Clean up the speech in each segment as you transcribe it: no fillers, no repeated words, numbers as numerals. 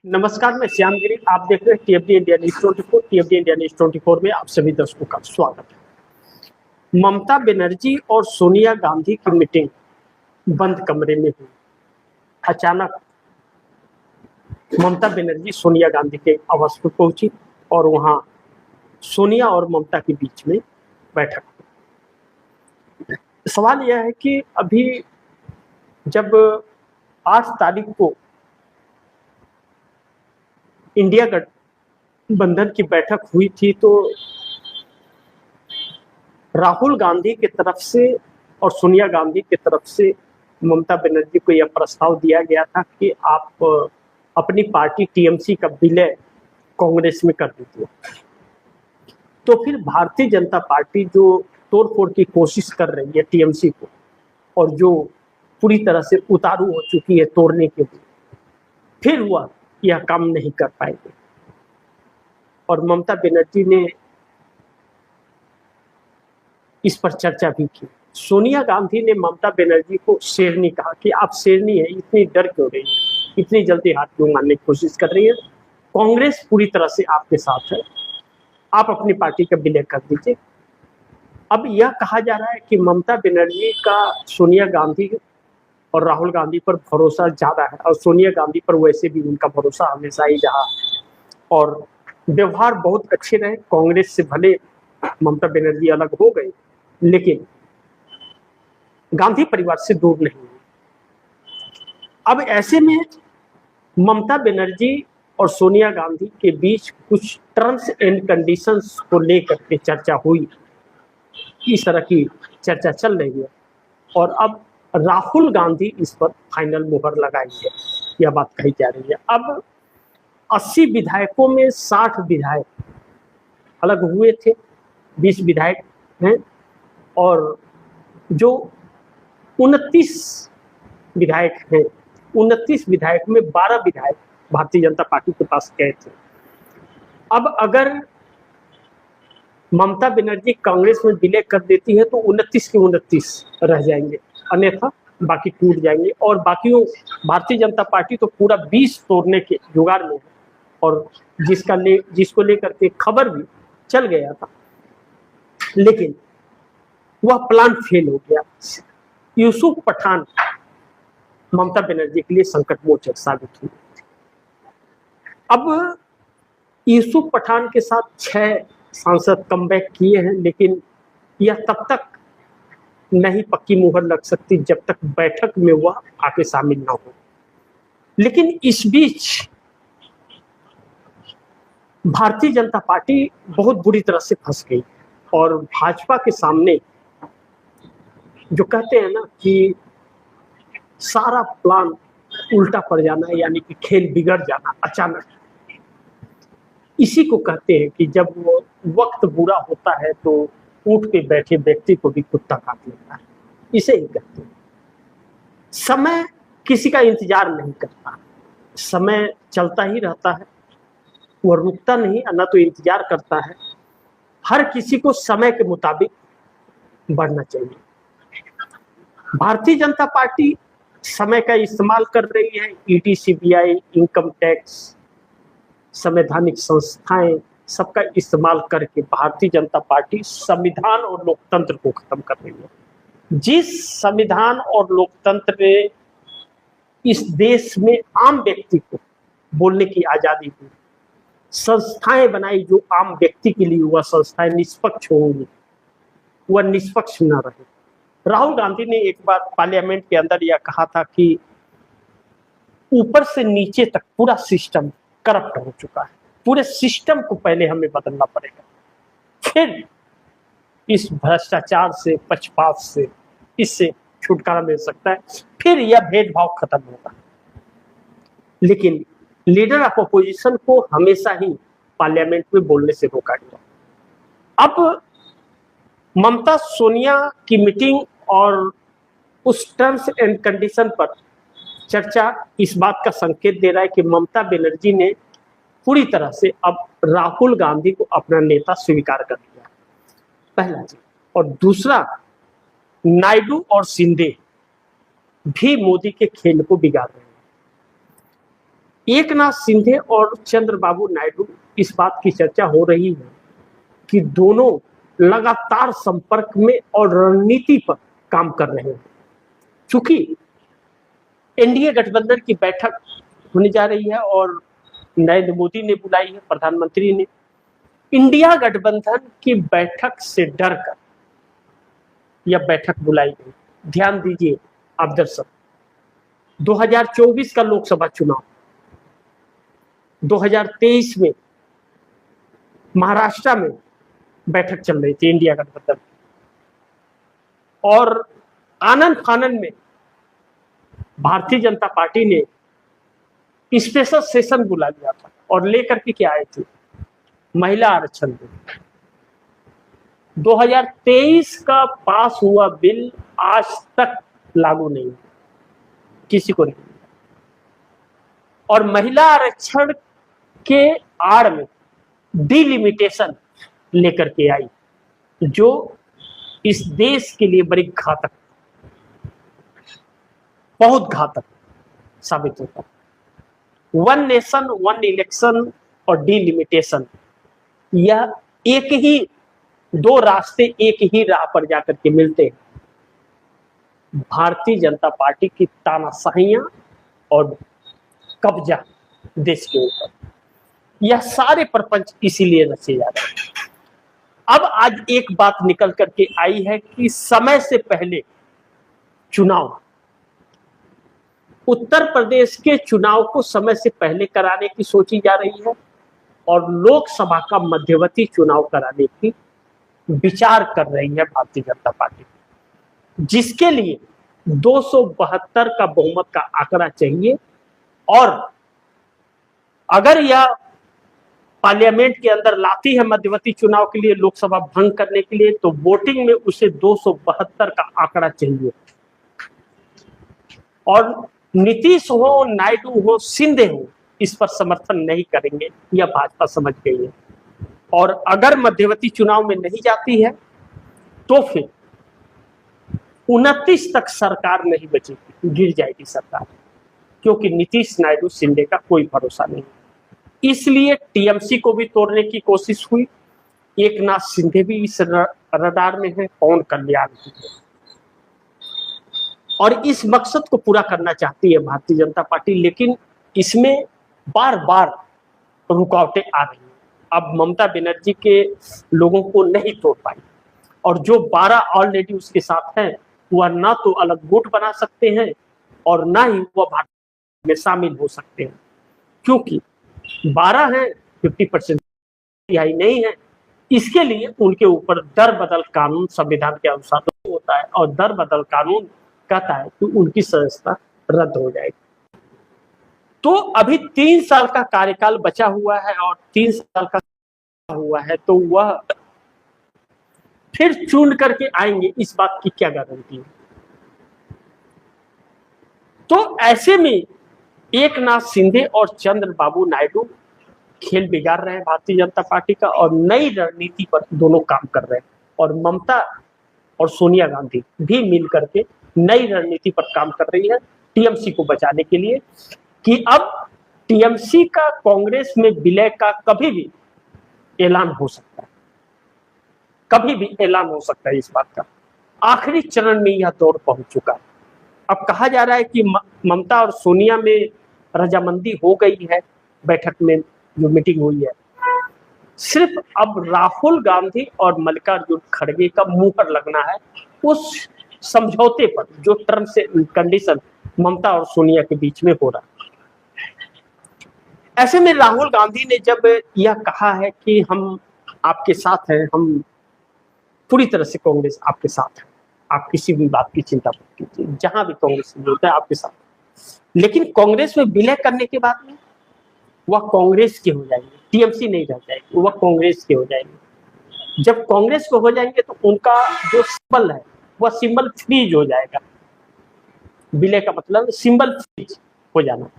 नमस्कार, मैं श्याम गिरी। आप देख रहे हैं टीएफडी इंडिया न्यूज 24। टीएफडी इंडिया न्यूज 24 में आप सभी दर्शकों का स्वागत है। ममता बनर्जी और सोनिया गांधी की मीटिंग बंद कमरे में हुई। अचानक ममता बनर्जी सोनिया गांधी के आवास पर पहुंची और वहां सोनिया और ममता के बीच में बैठक हुई। सवाल यह है कि अभी जब 8 तारीख को इंडिया गठबंधन की बैठक हुई थी तो राहुल गांधी की तरफ से और सोनिया गांधी की तरफ से ममता बनर्जी को यह प्रस्ताव दिया गया था कि आप अपनी पार्टी टीएमसी का विलय कांग्रेस में कर दीजिए। तो फिर भारतीय जनता पार्टी जो तोड़फोड़ की कोशिश कर रही है टीएमसी को और जो पूरी तरह से उतारू हो चुकी है तोड़ने के लिए, फिर वह यह काम नहीं कर पाएंगे। और ममता बनर्जी ने इस पर चर्चा भी की। सोनिया गांधी ने ममता बनर्जी को शेरनी कहा कि आप शेरनी है, इतनी डर क्यों रही है, इतनी जल्दी हाथ क्यों मारने की कोशिश कर रही है। कांग्रेस पूरी तरह से आपके साथ है, आप अपनी पार्टी का विलय कर दीजिए। अब यह कहा जा रहा है कि ममता बनर्जी का सोनिया गांधी और राहुल गांधी पर भरोसा ज्यादा है और सोनिया गांधी पर वैसे भी उनका भरोसा हमेशा ही रहा और व्यवहार बहुत अच्छे रहे। कांग्रेस से भले ममता बनर्जी अलग हो गए लेकिन गांधी परिवार से दूर नहीं हुई। अब ऐसे में ममता बनर्जी और सोनिया गांधी के बीच कुछ टर्म्स एंड कंडीशंस को लेकर के चर्चा हुई। इस तरह की चर्चा चल रही है और अब राहुल गांधी इस पर फाइनल मुहर लगाएंगे, यह बात कही जा रही है। अब 80 विधायकों में 60 विधायक अलग हुए थे, 20 विधायक हैं और जो 29 विधायक हैं, 29 विधायक में 12 विधायक भारतीय जनता पार्टी के पास गए थे। अब अगर ममता बनर्जी कांग्रेस में विलय कर देती है तो 29 के 29 रह जाएंगे, अन्यथा बाकी टूट जाएंगे और बाकियों भारतीय जनता पार्टी तो पूरा 20 तोड़ने के जुगाड़ में है और जिसको लेकर के खबर भी चल गया था, लेकिन वह प्लान फेल हो गया। यूसुफ पठान ममता बनर्जी के लिए संकटमोचक साबित हुई। अब यूसुफ पठान के साथ 6 सांसद कमबैक किए हैं, लेकिन यह तब तक नहीं पक्की मुहर लग सकती जब तक बैठक में वह आके शामिल ना हो। लेकिन इस बीच भारतीय जनता पार्टी बहुत बुरी तरह से फंस गई और भाजपा के सामने जो कहते हैं ना कि सारा प्लान उल्टा पड़ जाना है, यानी कि खेल बिगड़ जाना अचानक, इसी को कहते हैं कि जब वो वक्त बुरा होता है तो ऊंट पे बैठे व्यक्ति को भी कुत्ता काट लेता है, इसे ही कहते हैं। समय किसी का इंतजार नहीं करता, समय चलता ही रहता है, वो रुकता नहीं, न तो इंतजार करता है। हर किसी को समय के मुताबिक बढ़ना चाहिए। भारतीय जनता पार्टी समय का इस्तेमाल कर रही है। ईडी, सीबीआई, इनकम टैक्स, संवैधानिक संस्थाएं, सबका इस्तेमाल करके भारतीय जनता पार्टी संविधान और लोकतंत्र को खत्म कर रही है। जिस संविधान और लोकतंत्र ने इस देश में आम व्यक्ति को बोलने की आजादी दी, संस्थाएं बनाई जो आम व्यक्ति के लिए, वह संस्थाएं निष्पक्ष होंगी, वह निष्पक्ष न रहे। राहुल गांधी ने एक बार पार्लियामेंट के अंदर यह कहा था कि ऊपर से नीचे तक पूरा सिस्टम करप्ट हो चुका है, पूरे सिस्टम को पहले हमें बदलना पड़ेगा, फिर इस भ्रष्टाचार से, पक्षपात से, इससे छुटकारा मिल सकता है, फिर यह भेदभाव खत्म होगा। लेकिन लीडर ऑफ अपोजिशन को हमेशा ही पार्लियामेंट में बोलने से रोका गया। अब ममता सोनिया की मीटिंग और उस टर्म्स एंड कंडीशन पर चर्चा इस बात का संकेत दे रहा है कि ममता बनर्जी ने पूरी तरह से अब राहुल गांधी को अपना नेता स्वीकार कर लिया, पहला चीज। और दूसरा, नायडू और शिंदे भी मोदी के खेल को बिगाड़ रहे हैं। एकनाथ शिंदे और चंद्रबाबू नायडू, इस बात की चर्चा हो रही है कि दोनों लगातार संपर्क में और रणनीति पर काम कर रहे हैं। चूंकि एनडीए गठबंधन की बैठक होने जा रही है और नरेंद्र मोदी ने बुलाई है, प्रधानमंत्री ने। इंडिया गठबंधन की बैठक से डरकर यह बैठक बुलाई गई। ध्यान दीजिए आप दर्शक, 2024 का लोकसभा चुनाव, 2023 में महाराष्ट्र में बैठक चल रही थी इंडिया गठबंधन, और आनंद फानन में भारतीय जनता पार्टी ने स्पेशल सेशन बुला लिया था और लेकर के क्या आए थे, महिला आरक्षण बिल। 2023 का पास हुआ बिल आज तक लागू नहीं, किसी को नहीं। और महिला आरक्षण के आड़ में डिलिमिटेशन लेकर के आई, जो इस देश के लिए बड़ी घातक, बहुत घातक साबित होता है। वन नेशन वन इलेक्शन और डिलिमिटेशन, यह एक ही, दो रास्ते एक ही राह पर जाकर के मिलते हैं। भारतीय जनता पार्टी की तानाशाहियां और कब्जा देश के ऊपर, यह सारे प्रपंच इसीलिए रचे जा रहे हैं। अब आज एक बात निकल करके आई है कि समय से पहले चुनाव, उत्तर प्रदेश के चुनाव को समय से पहले कराने की सोची जा रही है और लोकसभा का मध्यवर्ती चुनाव कराने की विचार कर रही है भारतीय जनता पार्टी, जिसके लिए 272 का बहुमत का आंकड़ा चाहिए। और अगर यह पार्लियामेंट के अंदर लाती है मध्यवर्ती चुनाव के लिए, लोकसभा भंग करने के लिए, तो वोटिंग में उसे 272 का आंकड़ा चाहिए। और नीतीश हो, नायडू हो, शिंदे हो, इस पर समर्थन नहीं करेंगे, यह भाजपा समझ गई है। और अगर मध्यवर्ती चुनाव में नहीं जाती है तो फिर 29 तक सरकार नहीं बचेगी, गिर जाएगी सरकार, क्योंकि नीतीश, नायडू, शिंदे का कोई भरोसा नहीं। इसलिए टीएमसी को भी तोड़ने की कोशिश हुई। एकनाथ शिंदे भी इस रडार में है, पवन कल्याण भी है, और इस मकसद को पूरा करना चाहती है भारतीय जनता पार्टी, लेकिन इसमें बार बार रुकावटें आ रही हैं। अब ममता बनर्जी के लोगों को नहीं तोड़ पाई, और जो 12 ऑलरेडी उसके साथ हैं, वह ना तो अलग गुट बना सकते हैं और ना ही वह भाजपा में शामिल हो सकते हैं, क्योंकि 12 हैं, 50% तिहाई नहीं है। इसके लिए उनके ऊपर दर बदल कानून संविधान के अनुसार होता है, और दर बदल कानून कहता है कि उनकी सदस्यता रद्द हो जाएगी। तो अभी 3 साल का कार्यकाल बचा हुआ है, और 3 साल का हुआ है तो वह फिर चुन करके आएंगे, इस बात की क्या गारंटी है। तो ऐसे में एकनाथ शिंदे और चंद्रबाबू नायडू खेल बिगाड़ रहे हैं भारतीय जनता पार्टी का, और नई रणनीति पर दोनों काम कर रहे हैं। और ममता और सोनिया गांधी भी मिल करके नई रणनीति पर काम कर रही है टीएमसी को बचाने के लिए, कि अब टीएमसी का कांग्रेस में विलय का कभी भी ऐलान हो सकता है, कभी भी ऐलान हो सकता है। इस बात का आखिरी चरण में यह दौर पहुंच चुका है। अब कहा जा रहा है कि ममता और सोनिया में रजामंदी हो गई है, बैठक में जो मीटिंग हुई है, सिर्फ अब राहुल गांधी और मल्लिकार्जुन खड़गे का मुहर लगना है उस समझौते पर, जो टर्म्स एंड कंडीशन ममता और सोनिया के बीच में हो रहा है। ऐसे में राहुल गांधी ने जब यह कहा है कि हम आपके साथ हैं, हम पूरी तरह से कांग्रेस आपके साथ है, आप किसी भी बात की चिंता मत कीजिए, जहां भी कांग्रेस में होता है आपके साथ, लेकिन कांग्रेस में विलय करने के बाद में वह कांग्रेस के हो जाएंगे, टीएमसी नहीं रह जाएगी, वह कांग्रेस के हो जाएंगे। जब कांग्रेस को हो जाएंगे तो उनका जो सिंबल है वह सिंबल फ्रीज हो जाएगा। विलय का मतलब सिंबल फ्रीज हो जाना।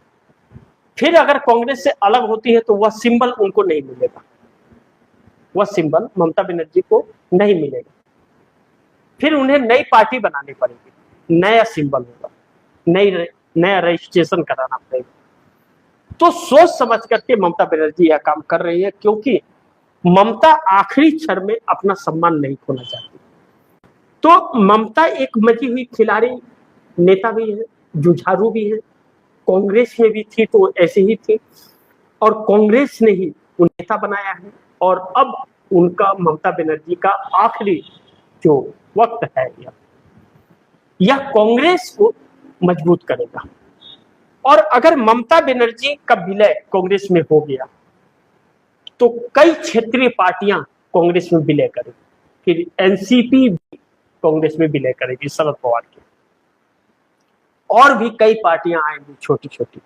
फिर अगर कांग्रेस से अलग होती है तो वह सिंबल उनको नहीं मिलेगा, वह सिंबल ममता बनर्जी को नहीं मिलेगा। फिर उन्हें नई पार्टी बनानी पड़ेगी, नया सिंबल होगा, नया रजिस्ट्रेशन कराना पड़ेगा। तो सोच समझ करके ममता बनर्जी यह काम कर रही है, क्योंकि ममता आखिरी क्षण में अपना सम्मान नहीं खोना चाहती। तो ममता एक मजी हुई खिलाड़ी नेता भी है, जुझारू भी है। कांग्रेस में भी थी तो ऐसे ही थी, और कांग्रेस ने ही उन नेता बनाया है। और अब उनका, ममता बनर्जी का आखिरी जो वक्त है, यह कांग्रेस को मजबूत करेगा। और अगर ममता बनर्जी का विलय कांग्रेस में हो गया तो कई क्षेत्रीय पार्टियां कांग्रेस में विलय करेगी, फिर एनसीपी भी कांग्रेस में विलय करेगी शरद पवार की, और भी कई पार्टियां आएंगी छोटी छोटी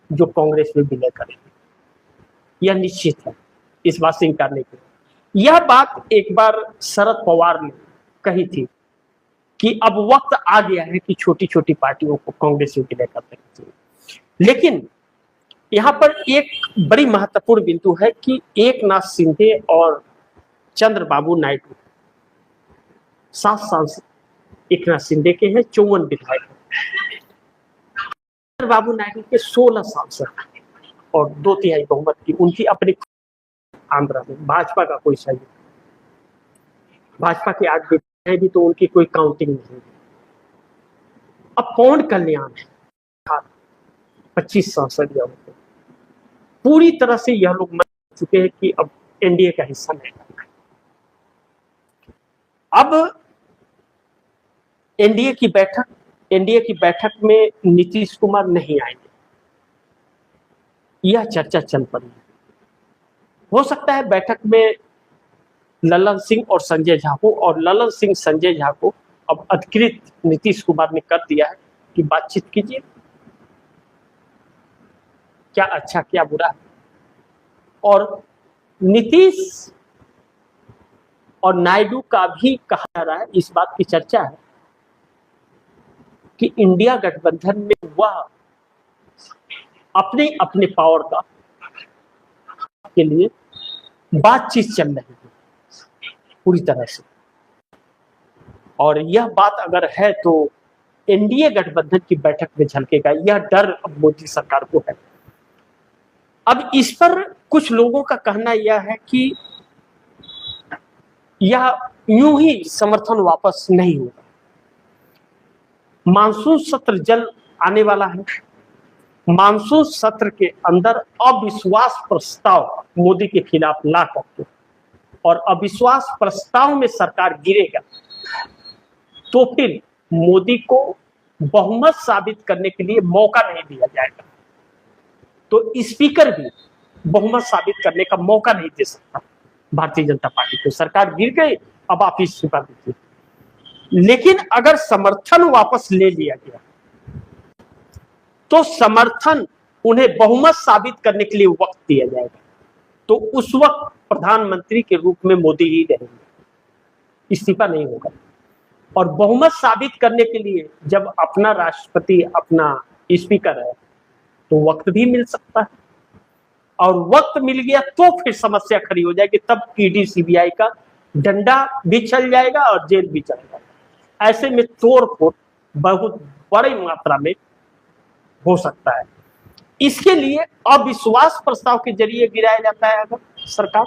जो कांग्रेस में विलय करेंगी। यह निश्चित है, इस बात से इनकार नहीं किया। यह बात एक बार शरद पवार ने कही थी कि अब वक्त आ गया है कि छोटी छोटी पार्टियों को कांग्रेस में विलय कर देना चाहिए। लेकिन यहां पर एक बड़ी महत्वपूर्ण बिंदु है कि एकनाथ शिंदे और चंद्रबाबू नायडू, 7 सांसद एकनाथ शिंदे के हैं, 54 विधायक, चंद्रबाबू नायडू के 16 सांसद और 2/3 बहुमत की उनकी अपनी आंध्र में। भाजपा का कोई सहयोग, भाजपा के 8 विधायक भी तो उनकी कोई काउंटिंग नहीं। अब कौन कल्याण है, 25 सांसद या पूरी तरह से यह लोग मान चुके हैं कि अब एनडीए का हिस्सा नहीं है। अब एनडीए की बैठक में नीतीश कुमार नहीं आएंगे, यह चर्चा चल पड़ी है। हो सकता है बैठक में ललन सिंह और संजय झा हो, और ललन सिंह संजय झा को अब अधिकृत नीतीश कुमार ने कर दिया है कि बातचीत कीजिए, क्या अच्छा क्या बुरा। और नीतीश और नायडू का भी कहा जा रहा है, इस बात की चर्चा है कि इंडिया गठबंधन में वह अपने अपने पावर का के लिए बातचीत चल रही है पूरी तरह से। और यह बात अगर है तो एनडीए गठबंधन की बैठक में झलकेगा, यह डर अब मोदी सरकार को है। अब इस पर कुछ लोगों का कहना यह है कि यह यूं ही समर्थन वापस नहीं होगा। मानसून सत्र जल्द आने वाला है, मानसून सत्र के अंदर अविश्वास प्रस्ताव मोदी के खिलाफ ला करके, और अविश्वास प्रस्ताव में सरकार गिरेगा तो फिर मोदी को बहुमत साबित करने के लिए मौका नहीं दिया जाएगा। तो स्पीकर भी बहुमत साबित करने का मौका नहीं दे सकता भारतीय जनता पार्टी को। सरकार गिर गई, अब आप इस्तीफा दीजिए। लेकिन अगर समर्थन वापस ले लिया गया तो समर्थन उन्हें बहुमत साबित करने के लिए वक्त दिया जाएगा, तो उस वक्त प्रधानमंत्री के रूप में मोदी ही रहेंगे, इस्तीफा नहीं होगा। और बहुमत साबित करने के लिए जब अपना राष्ट्रपति अपना स्पीकर है तो वक्त भी मिल सकता है, और वक्त मिल गया तो फिर समस्या खड़ी हो जाएगी। तब ईडी सीबीआई का डंडा भी चल जाएगा और जेल भी चल जाएगा। ऐसे में तोड़ फोड़ बहुत बड़ी मात्रा में हो सकता है। इसके लिए अविश्वास प्रस्ताव के जरिए गिराया जाता है अगर सरकार,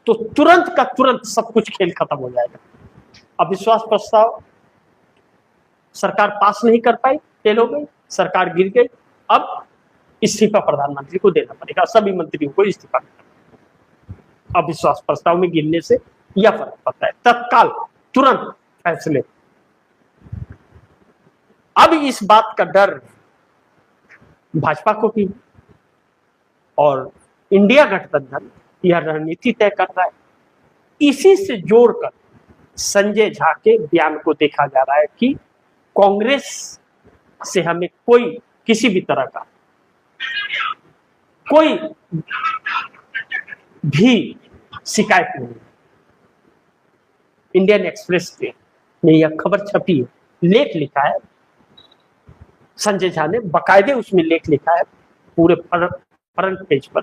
तो तुरंत का तुरंत सब कुछ खेल खत्म हो जाएगा। अविश्वास प्रस्ताव सरकार पास नहीं कर पाई, फेल हो गई, सरकार गिर गई, अब इस्तीफा प्रधानमंत्री को देना पड़ेगा, सभी मंत्रियों को इस्तीफा देना। अविश्वास प्रस्ताव में गिरने से यह फर्क पड़ता है, तत्काल तुरंत फैसले। अब इस बात का डर भाजपा को भी, और इंडिया गठबंधन यह रणनीति तय कर रहा है। इसी से जोड़कर संजय झा के बयान को देखा जा रहा है कि कांग्रेस से हमें कोई किसी भी तरह का कोई भी शिकायत नहीं। इंडियन एक्सप्रेस में यह खबर छपी है, लेख लिखा है संजय झा ने, बाकायदे उसमें लेख लिखा है पूरे फ्रंट पेज पर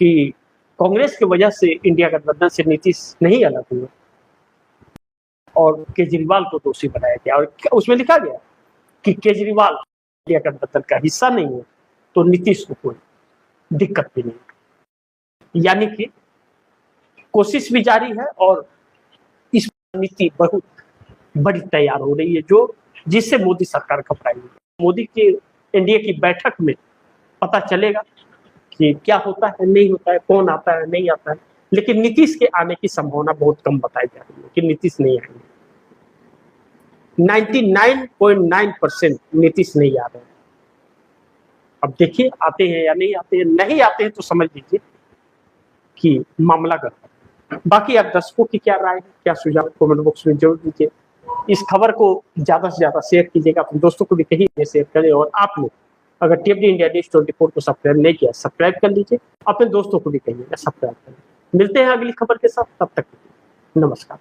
कि कांग्रेस की वजह से इंडिया गठबंधन से नीतीश नहीं अलग हुए और केजरीवाल को दोषी बनाया गया। और उसमें लिखा गया कि केजरीवाल इंडिया गठबंधन का हिस्सा नहीं है तो नीतीश को कोई। दिक्कत भी नहीं। यानी कि कोशिश भी जारी है और इस नीति बहुत बड़ी तैयार हो रही है जो जिससे मोदी सरकार घबराई। मोदी के एनडीए की बैठक में पता चलेगा कि क्या होता है, नहीं होता है, कौन आता है, नहीं आता है। लेकिन नीतीश के आने की संभावना बहुत कम बताई जा रही है कि नीतीश नहीं आएंगे। 99.9% नीतीश नहीं आ रहे हैं। अब देखिए आते हैं या नहीं आते हैं। नहीं आते हैं तो समझ लीजिए कि मामला गड़बड़। बाकी आप दर्शकों की क्या राय है, क्या सुझाव, कमेंट बॉक्स में जरूर दीजिए। इस खबर को ज्यादा से ज्यादा शेयर कीजिएगा, अपने दोस्तों को भी कहिए शेयर करें। और आप लोग अगर टीएफडी इंडिया न्यूज़ 24 को सब्सक्राइब नहीं किया, सब्सक्राइब कर लीजिए, अपने दोस्तों को भी कहिएगा सब्सक्राइब करें। मिलते हैं अगली खबर के साथ, तब तक नमस्कार।